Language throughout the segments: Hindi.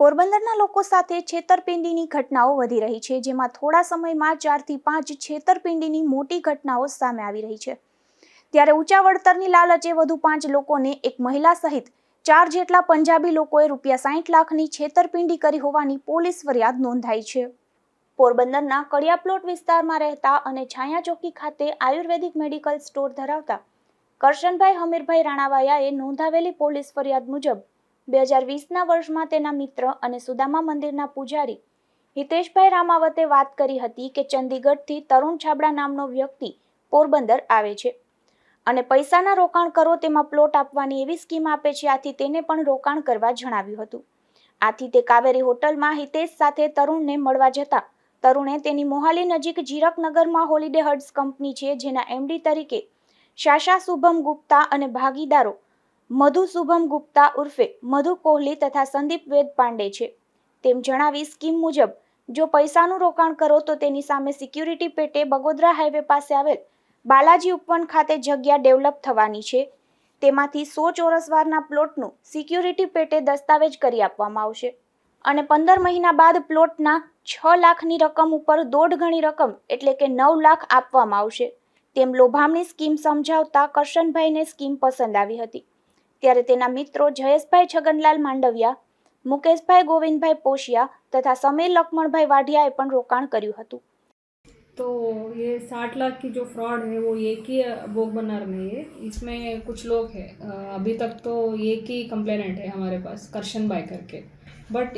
પોરબંદરના લોકો સાથે છેતરપિંડીની ઘટનાઓ વધી રહી છે, જેમાં થોડા સમયમાં 4 થી 5 છેતરપિંડીની મોટી ઘટનાઓ સામે આવી રહી છે। ત્યારે ઊંચા વળતરની લાલચે વધુ 5 લોકોને એક મહિલા સહિત 4 જેટલા પંજાબી લોકોએ ₹60 લાખની છેતરપિંડી કરી હોવાની પોલીસ ફરિયાદ નોંધાઈ છે। પોરબંદરના કડિયાપ્લોટ વિસ્તારમાં રહેતા અને છાયા ચોકી ખાતે આયુર્વેદિક મેડિકલ સ્ટોર ધરાવતા કરશનભાઈ હમીરભાઈ રાણાવાયાએ નોંધાવેલી પોલીસ ફરિયાદ મુજબ 2020ના વર્ષમાં તેના મિત્ર અને સુદામા મંદિરના પૂજારી હિતેશભાઈ રામાવતે વાત કરી હતી કે ચંદીગઢથી તરુણ છાબડા નામનો વ્યક્તિ પોરબંદર આવે છે અને પૈસાના રોકાણ કરો તેમાં પ્લોટ આપવાની એવી સ્કીમ આપે છે, આથી તેને પણ રોકાણ કરવા જણાવ્યું હતું। આથી તે કાવેરી હોટલમાં હિતેશ સાથે તરુણને મળવા જતા તરુણે તેની મોહાલી નજીક જીરકનગરમાં હોલિડે હટ્સ કંપની છે, જેના એમડી તરીકે શાશા શુભમ ગુપ્તા અને ભાગીદારો મધુ શુભમ ગુપ્તા ઉર્ફે મધુ કોહલી તથા સંદીપ વેદ પાંડે છે। તેમ જણાવી સ્કીમ મુજબ જો પૈસાનું રોકાણ કરો તો તેની સામે સિક્યુરિટી પેટે બગોદરા હાઈવે પાસે આવેલ બાલાજી ઉપવન ખાતે જગ્યા ડેવલપ થવાની છે, તેમાંથી 100 ચોરસ વારના પ્લોટનું સિક્યુરિટી પેટે દસ્તાવેજ કરી આપવામાં આવશે અને 15 મહિના બાદ પ્લોટના 6 લાખની રકમ ઉપર 1.5 ગણી રકમ એટલે કે 9 લાખ આપવામાં આવશે। તેમ લોભામણી સ્કીમ સમજાવતા કરશનભાઈને સ્કીમ પસંદ આવી હતી। ત્યારે તેના મિત્રો જયેશભાઈ છગનલાલ માંડવિયા, મુકેશભાઈ ગોવિંદભાઈ પોશિયા તથા સમીર લક્ષ્મણભાઈ વાઢિયાએ પણ રોકાણ કર્યું હતું। तो ये 60 लाख की जो फ्रॉड है वो एक ही भोगबनार में है। इसमें कुछ लोग हैं, अभी तक तो एक ही कंप्लेनेंट है हमारे पास, करशन भाई करके। बट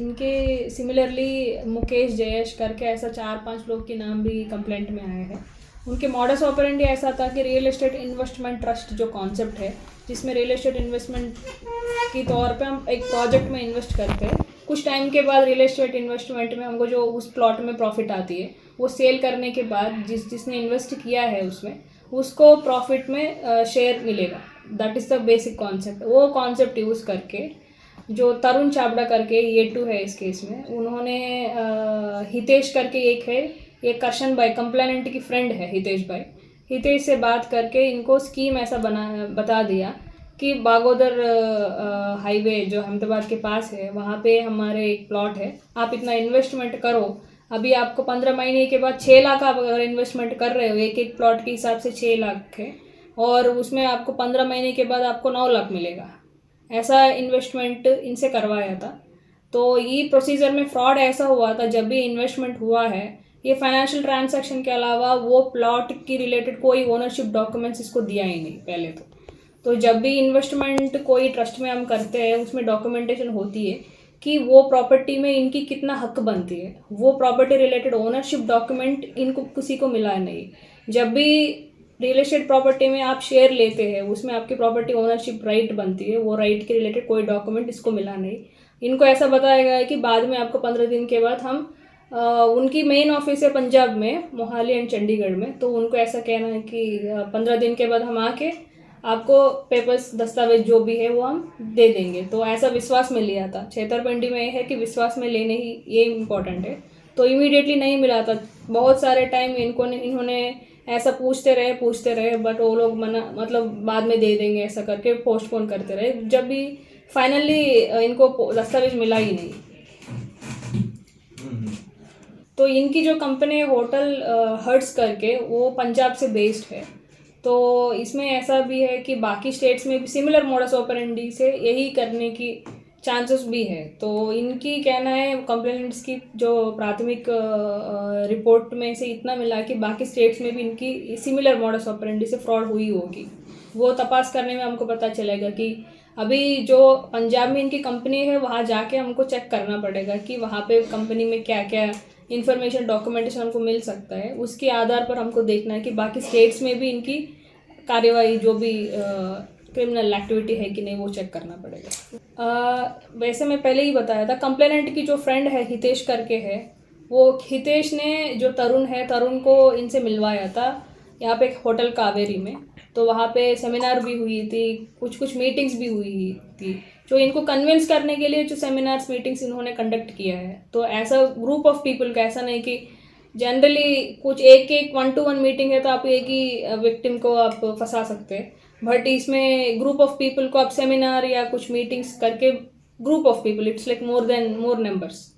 इनके सिमिलरली मुकेश जयेश करके ऐसा 4-5 लोग के नाम भी कंप्लेंट में आए हैं। उनके मॉडस ऑपरेंडी ऐसा था कि रियल एस्टेट इन्वेस्टमेंट ट्रस्ट जो कॉन्सेप्ट है, जिसमें रियल एस्टेट इन्वेस्टमेंट के तौर पे हम एक प्रोजेक्ट में इन्वेस्ट करते हैं। कुछ टाइम के बाद रियल एस्टेट इन्वेस्टमेंट में हमको जो उस प्लॉट में प्रॉफिट आती है, वो सेल करने के बाद जिसने इन्वेस्ट किया है उसमें, उसको प्रॉफिट में शेयर मिलेगा। That is the basic concept. वो कॉन्सेप्ट यूज़ करके जो तरुण छाबड़ा करके ये टू है इस केस में, उन्होंने हितेश करके एक है, ये करशन भाई कंप्लेनेंट की फ्रेंड है हितेश भाई, हितेश से बात करके इनको स्कीम ऐसा बता दिया कि बागोदर हाईवे जो अहमदाबाद के पास है, वहाँ पे हमारे एक प्लॉट है, आप इतना इन्वेस्टमेंट करो, अभी आपको 15 महीने के बाद 6 लाख आप अगर इन्वेस्टमेंट कर रहे हो, एक प्लॉट के हिसाब से 6 लाख है, और उसमें आपको 15 महीने के बाद आपको 9 लाख मिलेगा। ऐसा इन्वेस्टमेंट इनसे करवाया था। तो ये प्रोसीजर में फ्रॉड ऐसा हुआ था, जब भी इन्वेस्टमेंट हुआ है, ये फाइनेंशियल ट्रांजैक्शन के अलावा वो प्लॉट की रिलेटेड कोई ओनरशिप डॉक्यूमेंट्स इसको दिया ही नहीं पहले तो जब भी इन्वेस्टमेंट कोई ट्रस्ट में हम करते हैं, उसमें डॉक्यूमेंटेशन होती है कि वो प्रॉपर्टी में इनकी कितना हक बनती है। वो प्रॉपर्टी रिलेटेड ओनरशिप डॉक्यूमेंट इनको किसी को मिला नहीं। जब भी रियल एस्टेट प्रॉपर्टी में आप शेयर लेते हैं, उसमें आपकी प्रॉपर्टी ओनरशिप राइट बनती है, वो राइट के रिलेटेड कोई डॉक्यूमेंट इसको मिला नहीं। इनको ऐसा बताया गया है कि बाद में आपको 15 दिन के बाद हम उनकी मेन ऑफिस है पंजाब में, मोहाली एंड चंडीगढ़ में, तो उनको ऐसा कहना है कि 15 दिन के बाद हम आके आपको पेपर्स दस्तावेज जो भी है वो हम दे देंगे। तो ऐसा विश्वास में लिया था। छेतरपिंडी में ये है कि विश्वास में लेने ही ये इम्पोर्टेंट है। तो इमीडिएटली नहीं मिला था। बहुत सारे टाइम इन्होंने ऐसा पूछते रहे, बट वो लोग मतलब बाद में दे देंगे ऐसा करके पोस्टपोन करते रहे। जब भी फाइनली इनको दस्तावेज मिला ही नहीं। तो इनकी जो कंपनी है होटल हट्स करके, वो पंजाब से बेस्ड है। तो इसमें ऐसा भी है कि बाकी स्टेट्स में भी सिमिलर मोडस ऑपरेंडी से यही करने की चांसेस भी है। तो इनकी कहना है, कंप्लेनेंट्स की जो प्राथमिक रिपोर्ट में से इतना मिला कि बाकी स्टेट्स में भी इनकी सिमिलर मोडस ऑपरेंडी से फ्रॉड हुई होगी। वो तपास करने में हमको पता चलेगा कि अभी जो पंजाब में इनकी कंपनी है, वहाँ जाके हमको चेक करना पड़ेगा कि वहाँ पे कंपनी में क्या क्या इन्फॉर्मेशन डॉक्यूमेंटेशन हमको मिल सकता है। उसके आधार पर हमको देखना है कि बाकी स्टेट्स में भी इनकी कार्यवाही जो भी क्रिमिनल एक्टिविटी है कि नहीं, वो चेक करना पड़ेगा। वैसे मैं पहले ही बताया था, कंप्लेनेंट की जो फ्रेंड है हितेश करके है, वो हितेश ने जो तरुण को इनसे मिलवाया था यहाँ पे एक होटल कावेरी में। तो वहाँ पे सेमिनार भी हुई थी, कुछ मीटिंग्स भी हुई थी, जो इनको कन्विंस करने के लिए जो सेमिनार्स मीटिंग्स इन्होंने कंडक्ट किया है। तो ऐसा ग्रुप ऑफ पीपल का, ऐसा नहीं कि जनरली कुछ एक 1-to-1 मीटिंग है तो आप एक ही विक्टिम को आप फंसा सकते हैं, बट इसमें ग्रुप ऑफ पीपल को आप सेमिनार या कुछ मीटिंग्स करके group of people, it's like more numbers.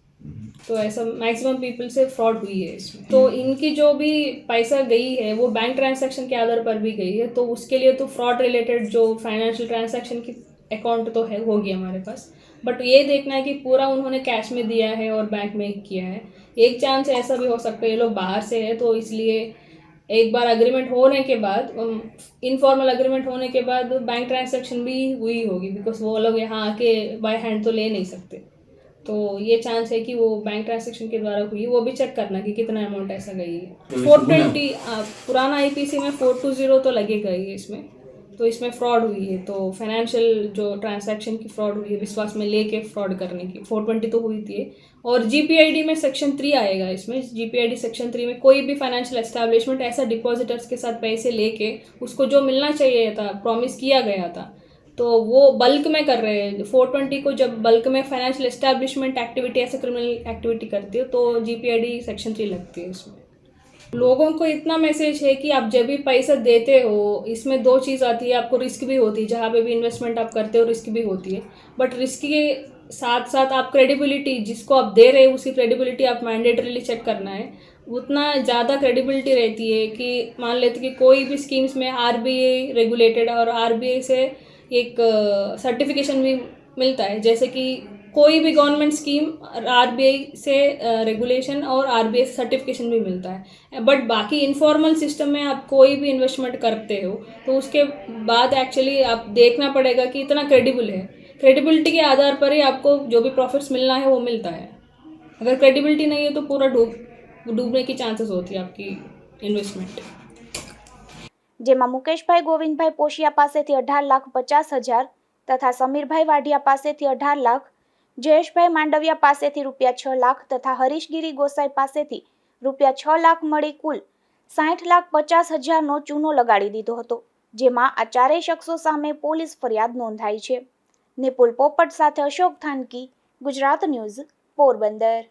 तो ऐसा मैक्सिमम पीपल से फ्रॉड हुई है इसमें। तो इनकी जो भी पैसा गई है वो बैंक ट्रांजैक्शन के आधार पर भी गई है, तो उसके लिए तो फ्रॉड रिलेटेड जो फाइनेंशियल ट्रांजैक्शन की अकाउंट तो है, होगी हमारे पास। बट ये देखना है कि पूरा उन्होंने कैश में दिया है और बैंक में किया है। एक चांस ऐसा भी हो सकता है ये लोग बाहर से है, तो इसलिए एक बार अग्रीमेंट होने के बाद, इनफॉर्मल अग्रीमेंट होने के बाद बैंक ट्रांजैक्शन भी हुई होगी, बिकॉज वो लोग यहाँ आके बाय हैंड तो ले नहीं सकते। तो ये चांस है कि वो बैंक ट्रांजैक्शन के द्वारा हुई, वो भी चेक करना कि कितना अमाउंट ऐसा गई है। 420 पुराना आईपीसी में 420 तो लगेगा ही इसमें। तो इसमें फ्रॉड हुई है, तो फाइनेंशियल जो ट्रांजैक्शन की फ्रॉड हुई है, विश्वास में लेके फ्रॉड करने की 420 तो हुई थी। और जीपीआईडी में सेक्शन 3 आएगा इसमें। जीपीआईडी सेक्शन 3 में कोई भी फाइनेंशियल एस्टैब्लिशमेंट ऐसा डिपॉजिटर्स के साथ पैसे लेके उसको जो मिलना चाहिए था, प्रॉमिस किया गया था, तो वो बल्क में कर रहे हैं। 420 को जब बल्क में फाइनेंशियल एस्टैब्लिशमेंट एक्टिविटी ऐसे क्रिमिनल एक्टिविटी करती है, तो जीपीआईडी सेक्शन 3 लगती है इसमें। लोगों को इतना मैसेज है कि आप जब भी पैसा देते हो, इसमें दो चीज़ आती है, आपको रिस्क भी होती है, जहाँ पे भी इन्वेस्टमेंट आप करते हो रिस्क भी होती है। बट रिस्क के साथ साथ आप क्रेडिबिलिटी, जिसको आप दे रहे हो उसकी क्रेडिबिलिटी आप मैंडेटरीली चेक करना है। उतना ज़्यादा क्रेडिबिलिटी रहती है कि मान लेते कि कोई भी स्कीम्स में आरबीआई रेगुलेटेड और आरबीआई से एक सर्टिफिकेशन भी मिलता है, जैसे कि कोई भी गवर्नमेंट स्कीम आरबीआई से रेगुलेशन और आरबीआई से सर्टिफिकेशन भी मिलता है। बट बाकी इनफॉर्मल सिस्टम में आप कोई भी इन्वेस्टमेंट करते हो तो उसके बाद एक्चुअली आप देखना पड़ेगा कि इतना क्रेडिबल है। क्रेडिबिलिटी के आधार पर ही आपको जो भी प्रॉफिट्स मिलना है वो मिलता है। अगर क्रेडिबिलिटी नहीं है तो पूरा डूबने की चांसेस होती है आपकी इन्वेस्टमेंट। જેમાં મુકેશભાઈ ગોવિંદભાઈ પોશિયા પાસેથી 18,50,000 તથા સમીરભાઈ વાઢિયા પાસેથી 18 લાખ, જયેશભાઈ માંડવિયા પાસેથી રૂપિયા 6 લાખ તથા હરીશગીરી ગોસાઈ પાસેથી રૂપિયા 6 લાખ મળી કુલ 60,50,000નો ચૂનો લગાડી દીધો હતો, જેમાં આ ચારેય શખ્સો સામે પોલીસ ફરિયાદ નોંધાઈ છે। નિપુલ પોપટ સાથે અશોક થાનકી, ગુજરાત ન્યૂઝ, પોરબંદર।